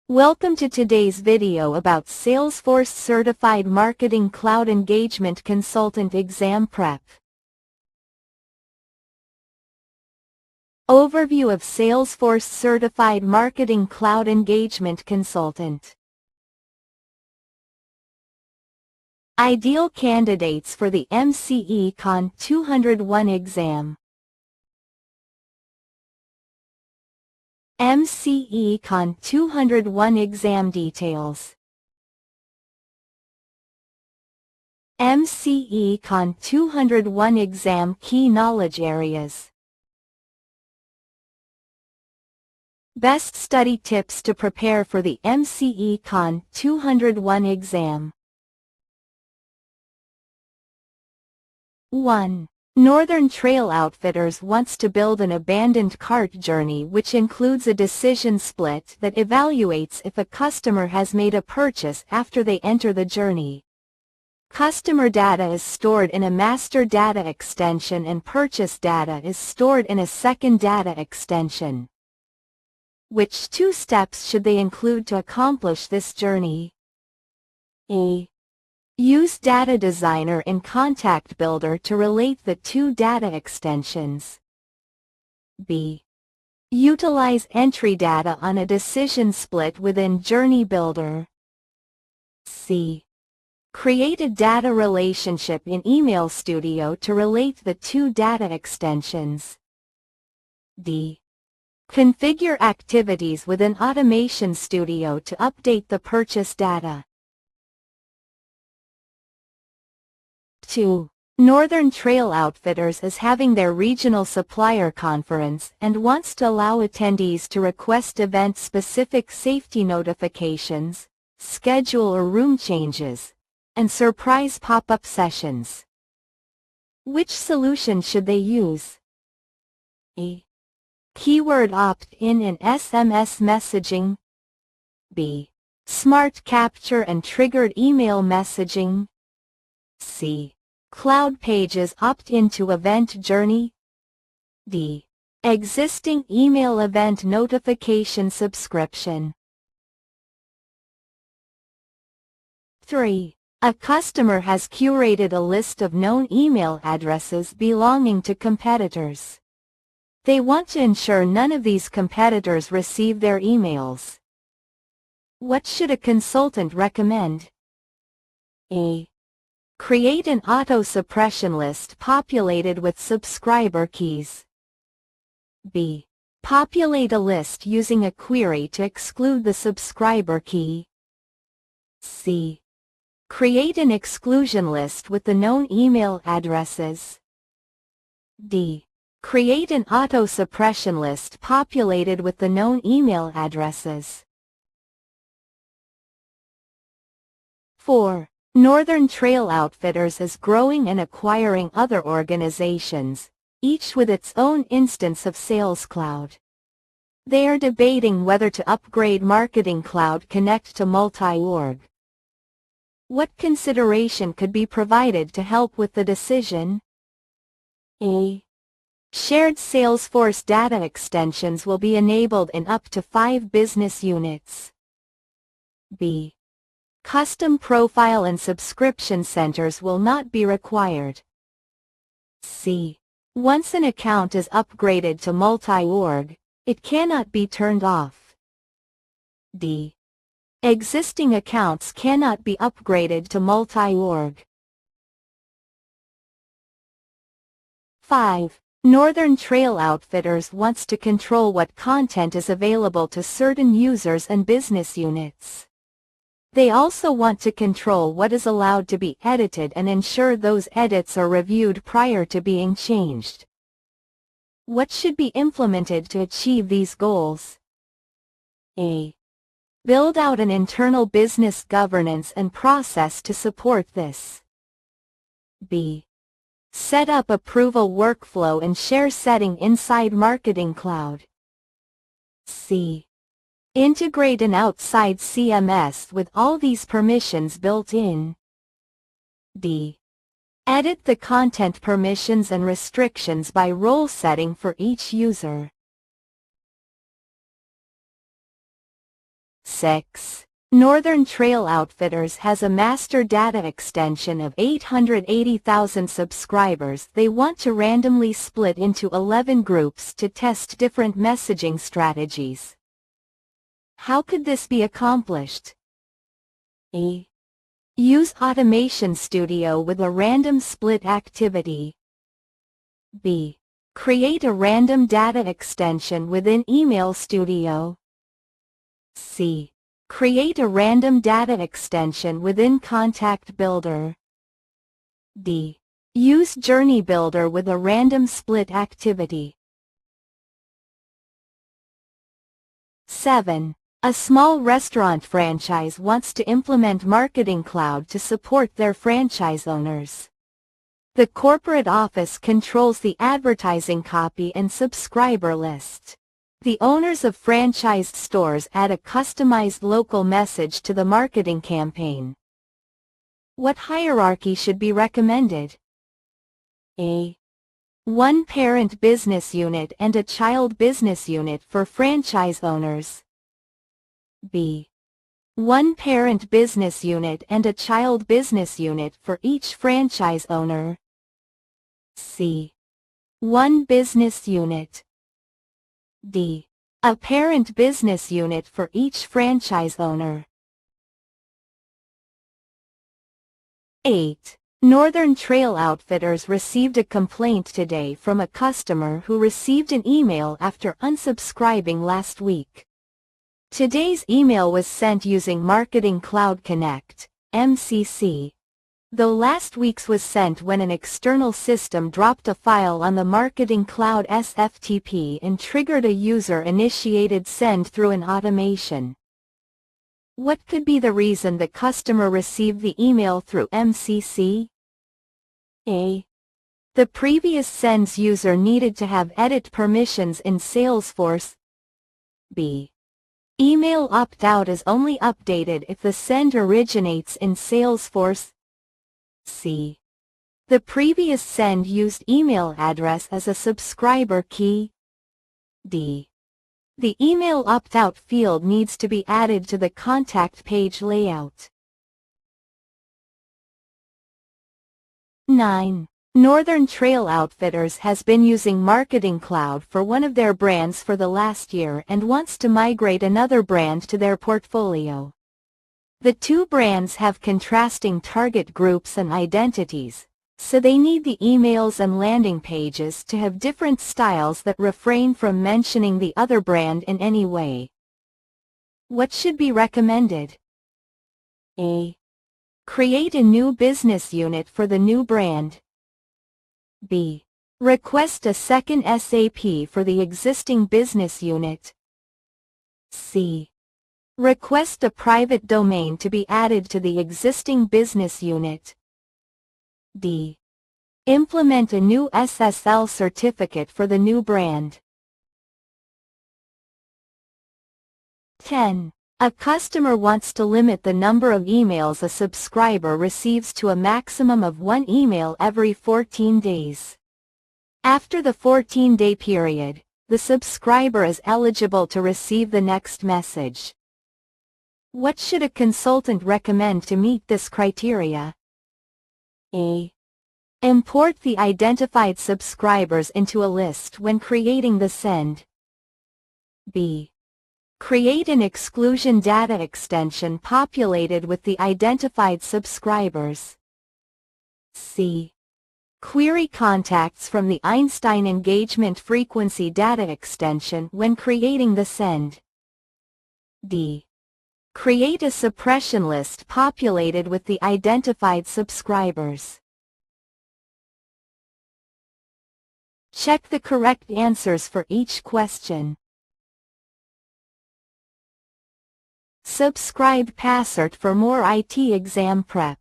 Welcome to today's video about Salesforce Certified Marketing Cloud Engagement Consultant Exam Prep. Overview of Salesforce Certified Marketing Cloud Engagement Consultant. Ideal candidates for the MCE-Con-201 exam. MCE-Con-201 exam details. MCE-Con-201 exam key knowledge areas. Best study tips to prepare for the MCE-Con-201 exam. 1. Northern Trail Outfitters wants to build an abandoned cart journey which includes a decision split that evaluates if a customer has made a purchase after they enter the journey. Customer data is stored in a master data extension and purchase data is stored in a second data extension. Which two steps should they include to accomplish this journey? A. Use Data Designer in Contact Builder to relate the two data extensions. B. Utilize entry data on a decision split within Journey Builder. C. Create a data relationship in Email Studio to relate the two data extensions. D. Configure activities within Automation Studio to update the purchase data. 2. Northern Trail Outfitters is having their regional supplier conference and wants to allow attendees to request event-specific safety notifications, schedule or room changes, and surprise pop-up sessions. Which solution should they use? A. Keyword opt-in and SMS messaging. B. Smart capture and triggered email messaging. C. Cloud Pages opt-in to event journey. D. Existing email event notification subscription. 3. A customer has curated a list of known email addresses belonging to competitors. They want to ensure none of these competitors receive their emails. What should a consultant recommend? A. Create an auto-suppression list populated with subscriber keys. B. Populate a list using a query to exclude the subscriber key. C. Create an exclusion list with the known email addresses. D. Create an auto-suppression list populated with the known email addresses. 4. Northern Trail Outfitters is growing and acquiring other organizations, each with its own instance of Sales Cloud. They are debating whether to upgrade Marketing Cloud Connect to multi-org. What consideration could be provided to help with the decision? A. Shared Salesforce data extensions will be enabled in up to 5 business units. B. Custom profile and subscription centers will not be required. C. Once an account is upgraded to multi-org, it cannot be turned off. D. Existing accounts cannot be upgraded to multi-org. 5. Northern Trail Outfitters wants to control what content is available to certain users and business units. They also want to control what is allowed to be edited and ensure those edits are reviewed prior to being changed. What should be implemented to achieve these goals? A. Build out an internal business governance and process to support this. B. Set up approval workflow and share setting inside Marketing Cloud. C. Integrate an outside CMS with all these permissions built in. D. Edit the content permissions and restrictions by role setting for each user. 6. Northern Trail Outfitters has a master data extension of 880,000 subscribers they want to randomly split into 11 groups to test different messaging strategies. How could this be accomplished? A. Use Automation Studio with a random split activity. B. Create a random data extension within Email Studio. C. Create a random data extension within Contact Builder. D. Use Journey Builder with a random split activity. 7. A small restaurant franchise wants to implement Marketing Cloud to support their franchise owners. The corporate office controls the advertising copy and subscriber list. The owners of franchised stores add a customized local message to the marketing campaign. What hierarchy should be recommended? A. One parent business unit and a child business unit for franchise owners. B. One parent business unit and a child business unit for each franchise owner. C. One business unit. D. A parent business unit for each franchise owner. 8. Northern Trail Outfitters received a complaint today from a customer who received an email after unsubscribing last week. Today's email was sent using Marketing Cloud Connect, MCC, though last week's was sent when an external system dropped a file on the Marketing Cloud SFTP and triggered a user-initiated send through an automation. What could be the reason the customer received the email through MCC? A. The previous send's user needed to have edit permissions in Salesforce. B. Email opt-out is only updated if the send originates in Salesforce. C. The previous send used email address as a subscriber key. D. The email opt-out field needs to be added to the contact page layout. 9. Northern Trail Outfitters has been using Marketing Cloud for one of their brands for the last year and wants to migrate another brand to their portfolio. The two brands have contrasting target groups and identities, so they need the emails and landing pages to have different styles that refrain from mentioning the other brand in any way. What should be recommended? A. Create a new business unit for the new brand. B. Request a second SAP for the existing business unit. C. Request a private domain to be added to the existing business unit. D. Implement a new SSL certificate for the new brand. 10. A customer wants to limit the number of emails a subscriber receives to a maximum of 1 email every 14 days. After the 14-day period, the subscriber is eligible to receive the next message. What should a consultant recommend to meet this criteria? A. Import the identified subscribers into a list when creating the send. B. Create an exclusion data extension populated with the identified subscribers. C. Query contacts from the Einstein Engagement Frequency data extension when creating the send. D. Create a suppression list populated with the identified subscribers. Check the correct answers for each question. Subscribe Passert for more IT exam prep.